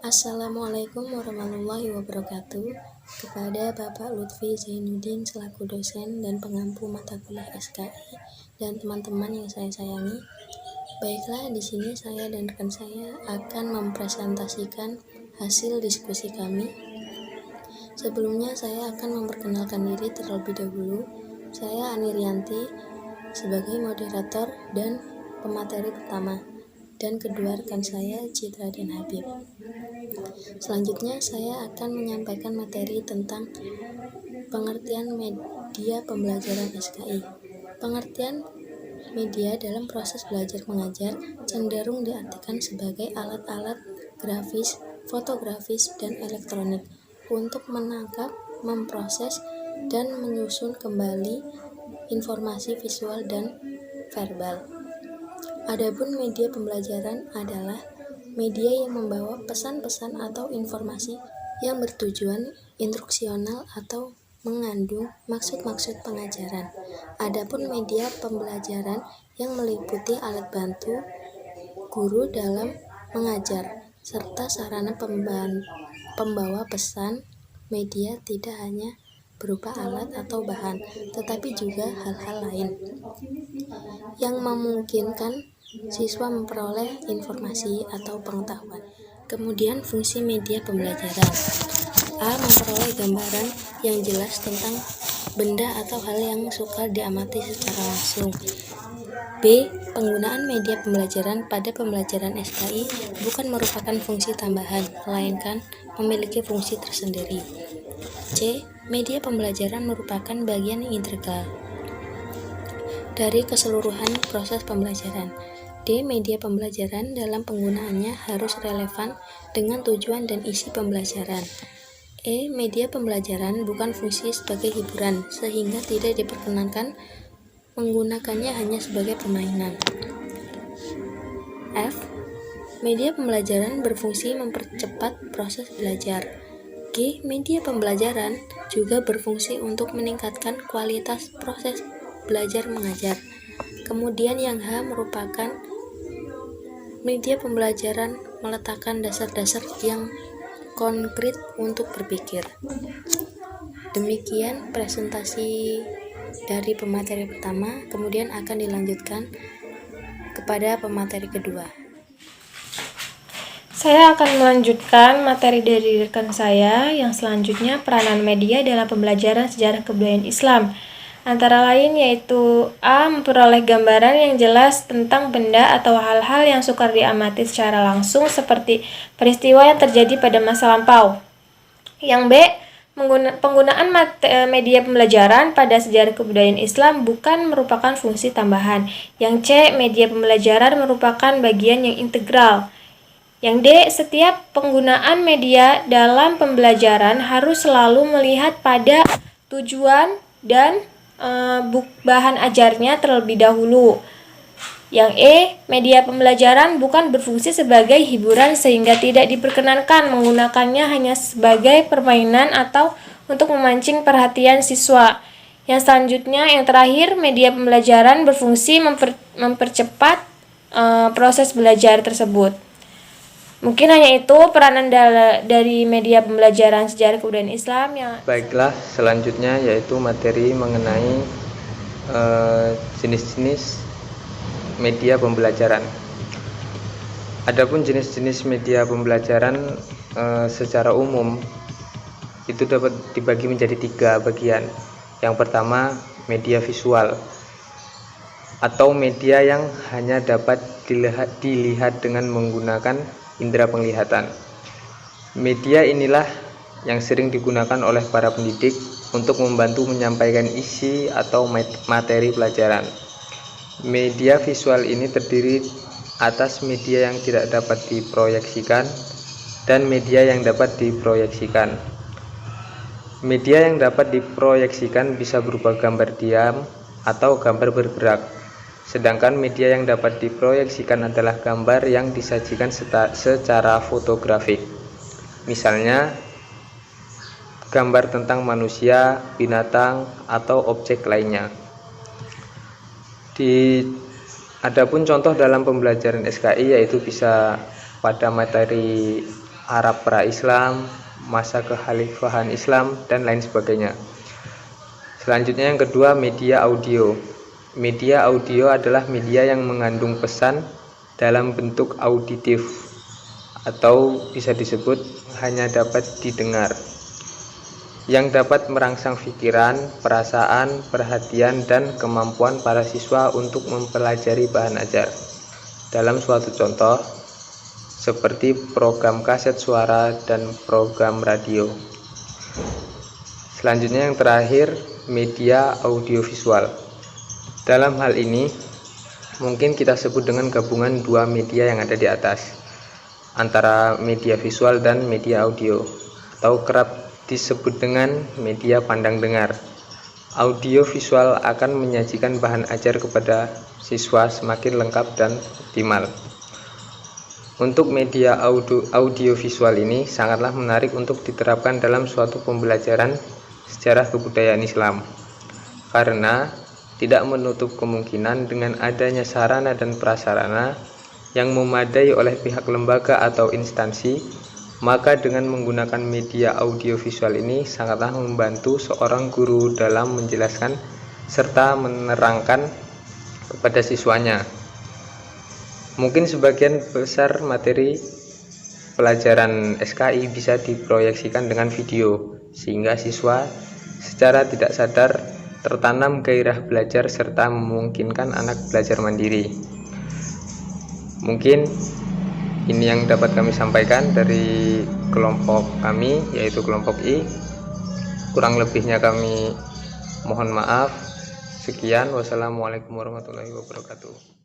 Assalamualaikum warahmatullahi wabarakatuh. Kepada Bapak Lutfi Zainuddin selaku dosen dan pengampu mata kuliah SKI dan teman-teman yang saya sayangi. Baiklah, di sini saya dan rekan saya akan mempresentasikan hasil diskusi kami. Sebelumnya saya akan memperkenalkan diri terlebih dahulu. Saya Ani Rianti sebagai moderator dan pemateri pertama, dan kedua rekan saya Citra dan Habib. Selanjutnya saya akan menyampaikan materi tentang pengertian media pembelajaran SKI. Pengertian media dalam proses belajar mengajar cenderung diartikan sebagai alat-alat grafis, fotografis, dan elektronik untuk menangkap, memproses, dan menyusun kembali informasi visual dan verbal. Adapun media pembelajaran adalah media yang membawa pesan-pesan atau informasi yang bertujuan instruksional atau mengandung maksud-maksud pengajaran. Adapun media pembelajaran yang meliputi alat bantu guru dalam mengajar serta sarana pembawa pesan. Media tidak hanya berupa alat atau bahan, tetapi juga hal-hal lain yang memungkinkan siswa memperoleh informasi atau pengetahuan. Kemudian fungsi media pembelajaran. A. Memperoleh gambaran yang jelas tentang benda atau hal yang sukar diamati secara langsung. B. Penggunaan media pembelajaran pada pembelajaran SKI bukan merupakan fungsi tambahan, melainkan memiliki fungsi tersendiri. C. Media pembelajaran merupakan bagian yang integral dari keseluruhan proses pembelajaran. D. Media pembelajaran dalam penggunaannya harus relevan dengan tujuan dan isi pembelajaran. E. Media pembelajaran bukan fungsi sebagai hiburan, sehingga tidak diperkenankan menggunakannya hanya sebagai permainan. F. Media pembelajaran berfungsi mempercepat proses belajar. G. Media pembelajaran juga berfungsi untuk meningkatkan kualitas proses belajar mengajar. Kemudian yang H merupakan media pembelajaran meletakkan dasar-dasar yang konkret untuk berpikir. Demikian presentasi dari pemateri pertama, kemudian akan dilanjutkan kepada pemateri kedua. Saya akan melanjutkan materi dari rekan saya yang selanjutnya, peranan media dalam pembelajaran sejarah kebudayaan Islam. Antara lain yaitu A. Memperoleh gambaran yang jelas tentang benda atau hal-hal yang sukar diamati secara langsung seperti peristiwa yang terjadi pada masa lampau. Yang B. Penggunaan media pembelajaran pada sejarah kebudayaan Islam bukan merupakan fungsi tambahan. Yang C. Media pembelajaran merupakan bagian yang integral. Yang D. Setiap penggunaan media dalam pembelajaran harus selalu melihat pada tujuan dan bahan ajarnya terlebih dahulu. Yang E. Media pembelajaran bukan berfungsi sebagai hiburan sehingga tidak diperkenankan menggunakannya hanya sebagai permainan atau untuk memancing perhatian siswa. Yang selanjutnya, yang terakhir, media pembelajaran berfungsi mempercepat proses belajar tersebut. Mungkin hanya itu peranan dari media pembelajaran sejarah kebudayaan Islam yang... Baiklah, selanjutnya yaitu materi mengenai jenis-jenis media pembelajaran. Adapun jenis-jenis media pembelajaran secara umum itu dapat dibagi menjadi 3 bagian. Yang pertama, media visual atau media yang hanya dapat dilihat dengan menggunakan indera penglihatan. Media inilah yang sering digunakan oleh para pendidik untuk membantu menyampaikan isi atau materi pelajaran. Media visual ini terdiri atas media yang tidak dapat diproyeksikan dan media yang dapat diproyeksikan. Media yang dapat diproyeksikan bisa berupa gambar diam atau gambar bergerak. Sedangkan media yang dapat diproyeksikan adalah gambar yang disajikan secara fotografik. Misalnya, gambar tentang manusia, binatang, atau objek lainnya. Adapun contoh dalam pembelajaran SKI yaitu bisa pada materi Arab pra-Islam, masa kekhalifahan Islam, dan lain sebagainya. Selanjutnya yang kedua, media audio. Media audio adalah media yang mengandung pesan dalam bentuk auditif atau bisa disebut hanya dapat didengar, yang dapat merangsang pikiran, perasaan, perhatian, dan kemampuan para siswa untuk mempelajari bahan ajar. Dalam suatu contoh, seperti program kaset suara dan program radio. Selanjutnya yang terakhir, media audiovisual. Dalam hal ini, mungkin kita sebut dengan gabungan dua media yang ada di atas, antara media visual dan media audio, atau kerap disebut dengan media pandang dengar. Audio visual akan menyajikan bahan ajar kepada siswa semakin lengkap dan optimal. Untuk media audio visual ini sangatlah menarik untuk diterapkan dalam suatu pembelajaran sejarah kebudayaan Islam, karena tidak menutup kemungkinan dengan adanya sarana dan prasarana yang memadai oleh pihak lembaga atau instansi, maka dengan menggunakan media audiovisual ini sangatlah membantu seorang guru dalam menjelaskan serta menerangkan kepada siswanya. Mungkin sebagian besar materi pelajaran SKI bisa diproyeksikan dengan video, sehingga siswa secara tidak sadar tertanam gairah belajar serta memungkinkan anak belajar mandiri. Mungkin ini yang dapat kami sampaikan dari kelompok kami, yaitu kelompok I. Kurang lebihnya kami mohon maaf. Sekian, wassalamualaikum warahmatullahi wabarakatuh.